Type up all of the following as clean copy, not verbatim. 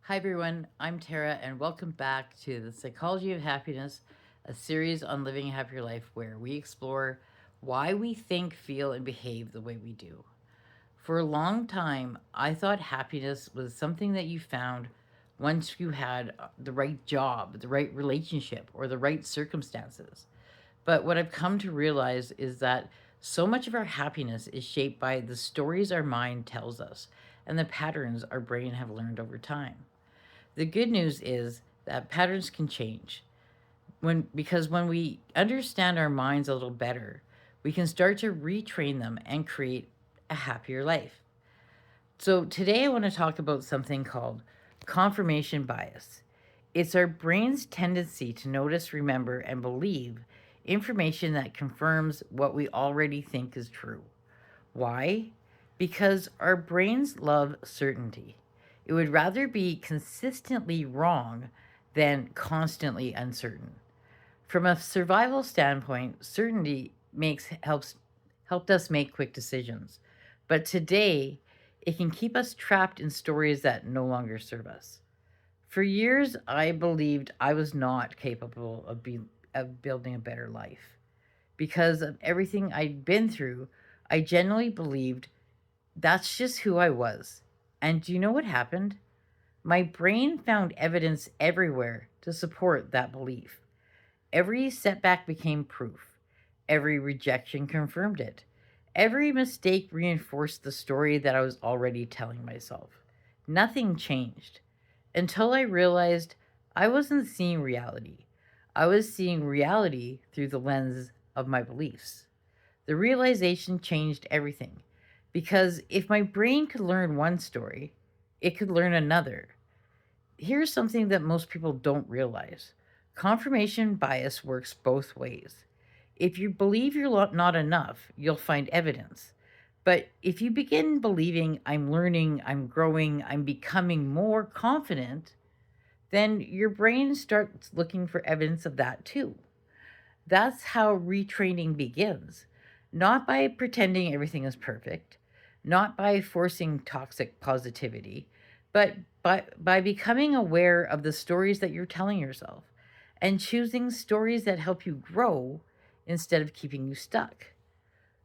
Hi, everyone. I'm Tara, and welcome back to The Psychology of Happiness, a series on living a happier life where we explore why we think, feel, and behave the way we do. For a long time, I thought happiness was something that you found once you had the right job, the right relationship, or the right circumstances. But what I've come to realize is that so much of our happiness is shaped by the stories our mind tells us and the patterns our brain have learned over time. The good news is that patterns can change when we understand our minds a little better, we can start to retrain them and create a happier life. So today I want to talk about something called confirmation bias. It's our brain's tendency to notice, remember, and believe information that confirms what we already think is true. Why? Because our brains love certainty. It would rather be consistently wrong than constantly uncertain. From a survival standpoint, certainty makes helps helped us make quick decisions. But today, it can keep us trapped in stories that no longer serve us. For years, I believed I was not capable of building a better life. Because of everything I'd been through, I genuinely believed that's just who I was. And do you know what happened? My brain found evidence everywhere to support that belief. Every setback became proof. Every rejection confirmed it. Every mistake reinforced the story that I was already telling myself. Nothing changed until I realized I wasn't seeing reality. I was seeing reality through the lens of my beliefs. The realization changed everything because if my brain could learn one story, it could learn another. Here's something that most people don't realize: confirmation bias works both ways. If you believe you're not enough, you'll find evidence. But if you begin believing, I'm learning, I'm growing, I'm becoming more confident, then your brain starts looking for evidence of that too. That's how retraining begins. Not by pretending everything is perfect, not by forcing toxic positivity, but by becoming aware of the stories that you're telling yourself and choosing stories that help you grow instead of keeping you stuck.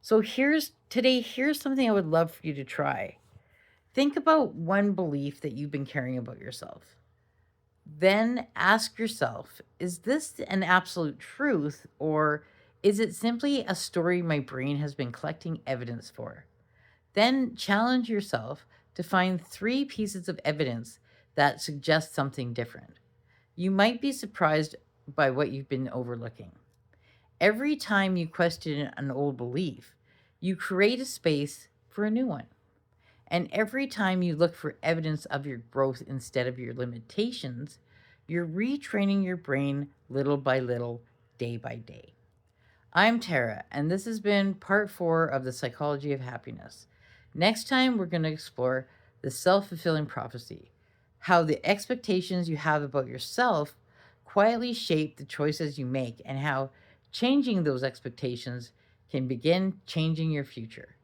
So here's something I would love for you to try. Think about one belief that you've been carrying about yourself. Then ask yourself, is this an absolute truth, or is it simply a story my brain has been collecting evidence for? Then challenge yourself to find three pieces of evidence that suggest something different. You might be surprised by what you've been overlooking. Every time you question an old belief, you create a space for a new one. And every time you look for evidence of your growth instead of your limitations, you're retraining your brain little by little, day by day. I'm Tara, and this has been part 4 of the psychology of happiness. Next time, we're going to explore the self fulfilling prophecy, how the expectations you have about yourself quietly shape the choices you make, and how changing those expectations can begin changing your future.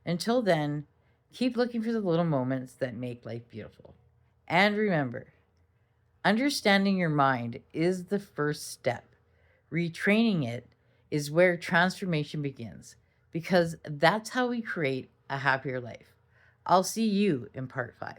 Until then, keep looking for the little moments that make life beautiful. And remember, understanding your mind is the first step. Retraining it is where transformation begins because that's how we create a happier life. I'll see you in part 5.